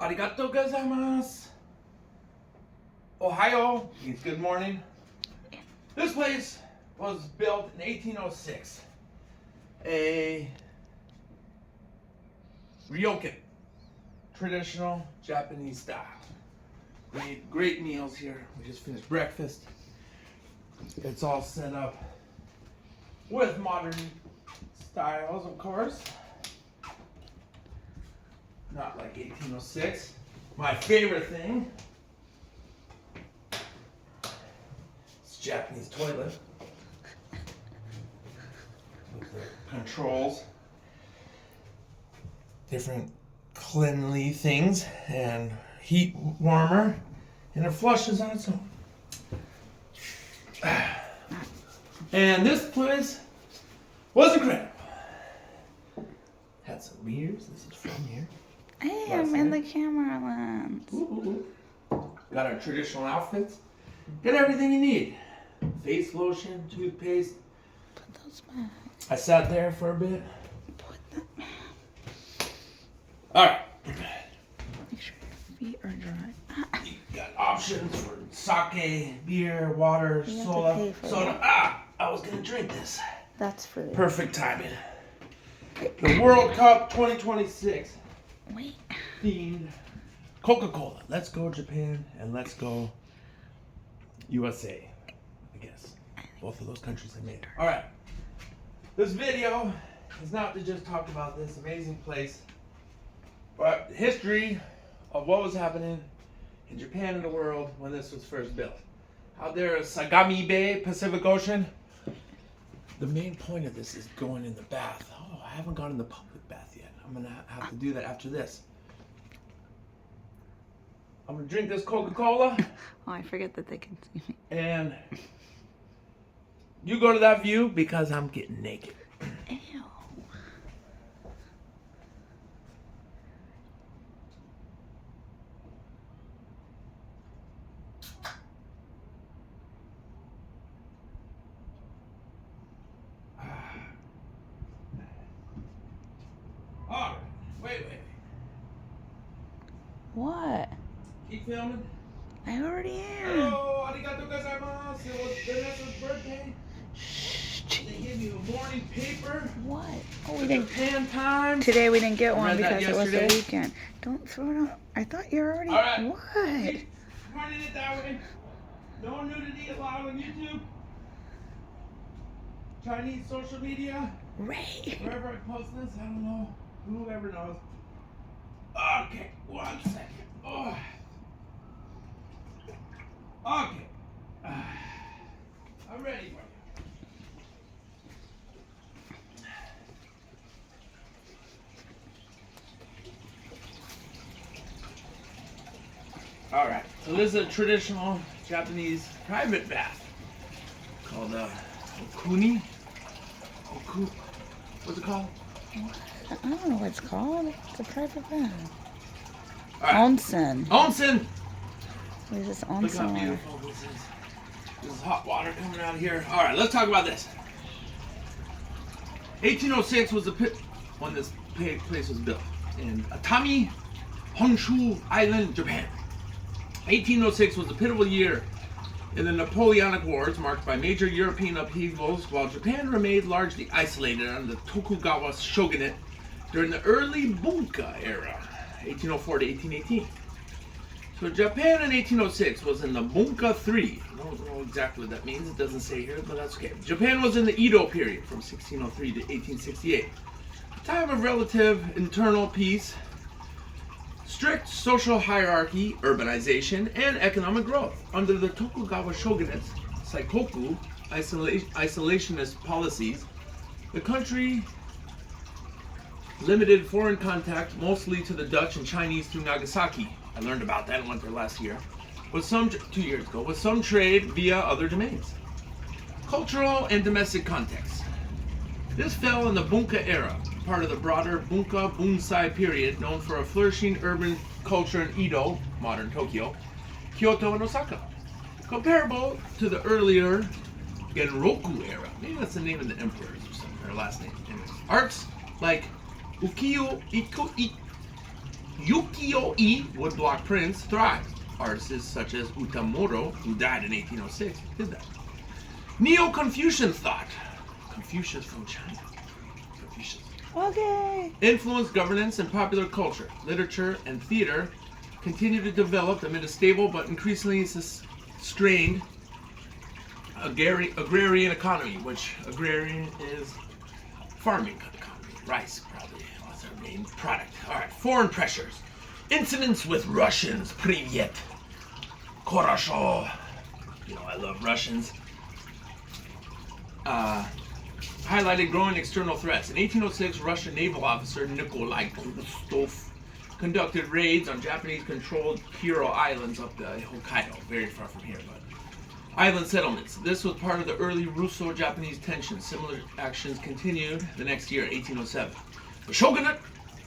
Arigatou gozaimasu. Ohio means good morning. This place was built in 1806. A Ryokan, traditional Japanese style. Made great meals here. We just finished breakfast. It's all set up with modern styles, of course. Not like 1806. My favorite thing is Japanese toilet with the controls, different cleanly things, and heat warmer, and it flushes on its own. And this place was incredible. Had some mirrors. This is from here. Hey, I'm in the camera lens. Ooh. Got our traditional outfits. Got everything you need. Face lotion, toothpaste. Put those back. I sat there for a bit. Put that. All right. Make sure your feet are dry. You got options for sake, beer, water, You have to pay soda. for Soda. that. I was gonna drink this. That's free. Perfect timing. The World Cup 2026 Wait. themed Coca-Cola. Let's go Japan and let's go USA. I guess both of those countries have made it. All right. This video is not to just talk about this amazing place, but history of what was happening in Japan and the world when this was first built. Out there is Sagami Bay, Pacific Ocean. The main point of this is going in the bath. Oh, I haven't gone in the public bath yet. I'm gonna have to do that after this. I'm gonna drink this Coca-Cola, Oh, I forget that they can see me. and you go to that view because I'm getting naked. Ew. Oh, wait. What? Keep filming. I already am. Hello, arigatou gozaimasu. It was Vanessa's birthday. Shh. They gave you a morning paper. What? Oh, we The didn't. Japan Times. Today we didn't get I one read that because it was the yesterday. weekend. Don't throw it on. I thought you were already. All right. What? Keep running it that way. No nudity allowed on YouTube. Chinese social media. Ray. Wherever I post this, I don't know. Whoever knows. Okay, 1 second. Oh. Okay. I'm ready for you. All right. So this is a traditional Japanese private bath called okuni. What's it called? I don't know what it's called. It's a private bath. All right. Onsen. Onsen. What is this Look how onsen? beautiful this is. This is hot water coming out of here. All right, let's talk about this. 1806 was the pit when this place was built in Atami, Honshu Island, Japan. 1806 was a pivotal year in the Napoleonic Wars, marked by major European upheavals, while Japan remained largely isolated under the Tokugawa shogunate during the early Bunka era, 1804 to 1818. So Japan in 1806 was in the Bunka 3. I don't know exactly what that means. It doesn't say here, but that's okay. Japan was in the Edo period from 1603 to 1868. A time of relative internal peace, strict social hierarchy, urbanization, and economic growth. Under the Tokugawa shogunate's Saikoku isolationist policies, the country limited foreign contact mostly to the Dutch and Chinese through Nagasaki. I learned about that and went there last year. With some 2 years ago, with some trade via other domains. Cultural and domestic context. This fell in the Bunka era, part of the broader Bunka Bunsai period, known for a flourishing urban culture in Edo, modern Tokyo, Kyoto, and Osaka. Comparable to the earlier Genroku era. Maybe that's the name of the emperors or something, their last name. Anyways, arts like ukiyo-ike ukiyo-e woodblock prints thrived. Artists such as Utamuro, who died in 1806, did that. Neo-Confucian thought. Confucius from China. Confucius. Okay. Influenced governance and popular culture. Literature and theater continue to develop amid a stable but increasingly strained agrarian economy, which agrarian is farming economy. Rice, probably, was their main product. All right, foreign pressures. Incidents with Russians. Privyet. Korosho. You know, I love Russians. Highlighted growing external threats. In 1806, Russian naval officer Nikolai Khrushchev conducted raids on Japanese-controlled Kuro Islands up the Hokkaido, very far from here, but island settlements. This was part of the early Russo-Japanese tensions. Similar actions continued the next year, 1807. The shogunate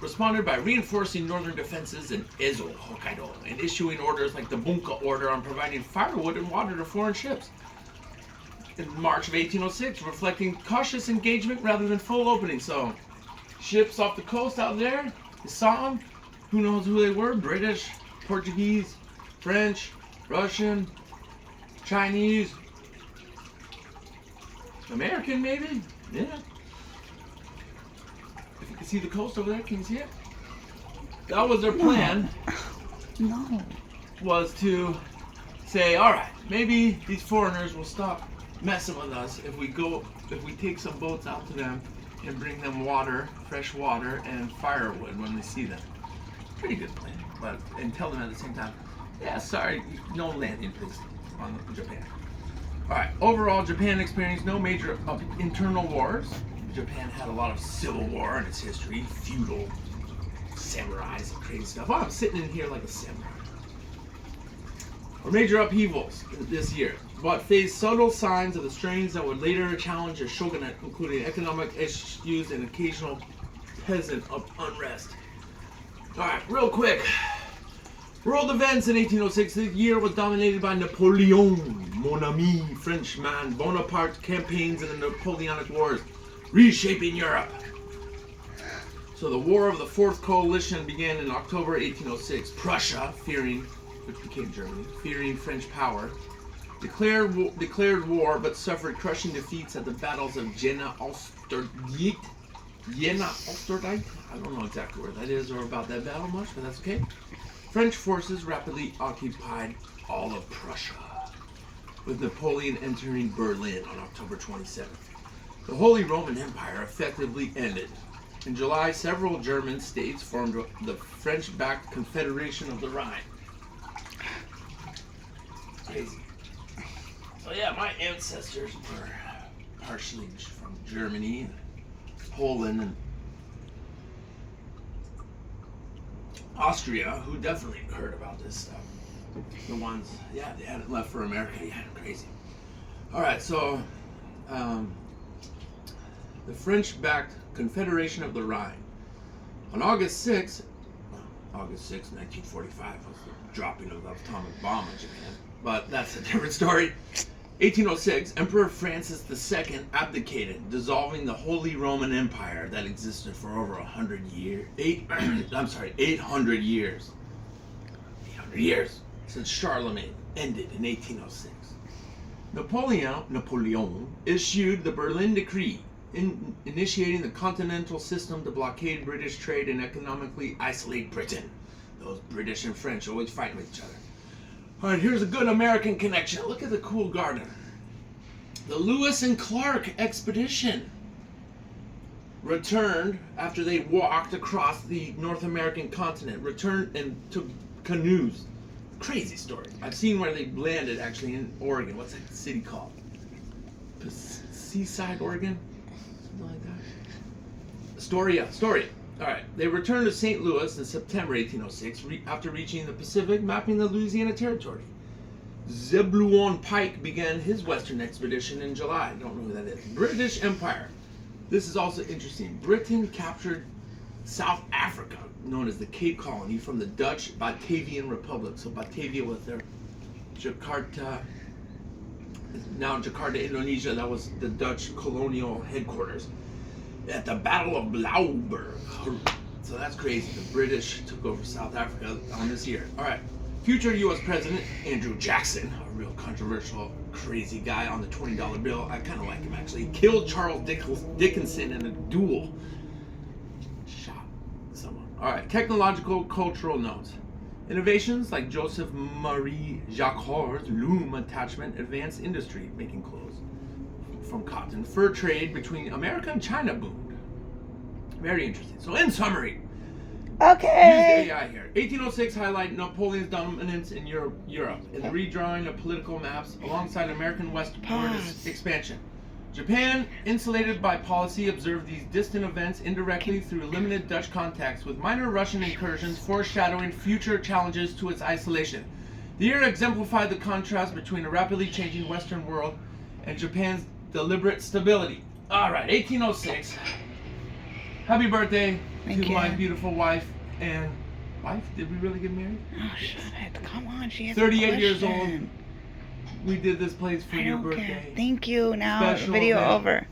responded by reinforcing northern defenses in Ezo, Hokkaido, and issuing orders like the Bunka order on providing firewood and water to foreign ships. In March of 1806, reflecting cautious engagement rather than full opening. So, ships off the coast out there, you saw them. Who knows who they were? British, Portuguese, French, Russian, Chinese, American maybe? Yeah. If you can see the coast over there, can you see it? That was their plan. No. Was to say, all right, maybe these foreigners will stop messing with us if we take some boats out to them and bring them water, fresh water, and firewood when we see them. Pretty good plan, and tell them at the same time, yeah, sorry, no landing, please, on Japan. All right, overall, Japan experienced no major internal wars. Japan had a lot of civil war in its history, feudal, samurais, and crazy stuff. Oh, I'm sitting in here like a samurai. Or major upheavals this year, but faced subtle signs of the strains that would later challenge a shogunate, including economic issues and occasional peasant unrest. All right, real quick. World events in 1806. The year was dominated by Napoleon, mon ami, Frenchman, Bonaparte campaigns in the Napoleonic Wars, reshaping Europe. So the War of the Fourth Coalition began in October 1806. Prussia, which became Germany, fearing French power, declared war but suffered crushing defeats at the battles of Jena, Osterdyke. I don't know exactly where that is or about that battle much, but that's okay. French forces rapidly occupied all of Prussia, with Napoleon entering Berlin on October 27th. The Holy Roman Empire effectively ended. In July, several German states formed the French-backed Confederation of the Rhine. Crazy. So yeah, my ancestors were partially from Germany and Poland and Austria, who definitely heard about this stuff. The ones, yeah, they hadn't left for America yet. Crazy. All right, so the French-backed Confederation of the Rhine. On August 6, 1945 was the dropping of the atomic bomb in Japan, but that's a different story. 1806, Emperor Francis II abdicated, dissolving the Holy Roman Empire that existed for over 800 years. 800 years since Charlemagne ended in 1806. Napoleon issued the Berlin Decree, initiating the continental system to blockade British trade and economically isolate Britain. Those British and French always fighting with each other. All right, here's a good American connection. Look at the cool garden. The Lewis and Clark expedition returned after they walked across the North American continent, returned and took canoes. Crazy story. I've seen where they landed actually in Oregon. What's that city called? Seaside, Oregon? Something like that. Astoria. All right. They returned to St. Louis in September 1806 after reaching the Pacific, mapping the Louisiana Territory. Zebulon Pike began his western expedition in July. I don't know who that is. British Empire. This is also interesting. Britain captured South Africa, known as the Cape Colony, from the Dutch Batavian Republic. So Batavia was their Jakarta, now Jakarta, Indonesia. That was the Dutch colonial headquarters. At the Battle of Blauberg, So that's crazy. The British took over South Africa on this year. All right. Future U.S. President Andrew Jackson, a real controversial, crazy guy on the $20 bill. I kind of like him, actually. He killed Charles Dickinson in a duel. Shot someone. All right. Technological, cultural notes. Innovations like Joseph Marie Jacquard's loom attachment advanced industry, making clothes from cotton. Fur trade between America and China boomed. Very interesting. So in summary, Okay. use the AI here. 1806 highlight Napoleon's dominance in Europe in the redrawing of political maps alongside American westward expansion. Japan, insulated by policy, observed these distant events indirectly through limited Dutch contacts, with minor Russian incursions foreshadowing future challenges to its isolation. The year exemplified the contrast between a rapidly changing Western world and Japan's deliberate stability. All right, 1806. Happy birthday Thank to you. my beautiful wife and wife. Did we really get married? Oh, shut it. Come on. She has 38 a years old. question. We did this place for I your don't birthday. care. Thank you. Now, Special video event. over.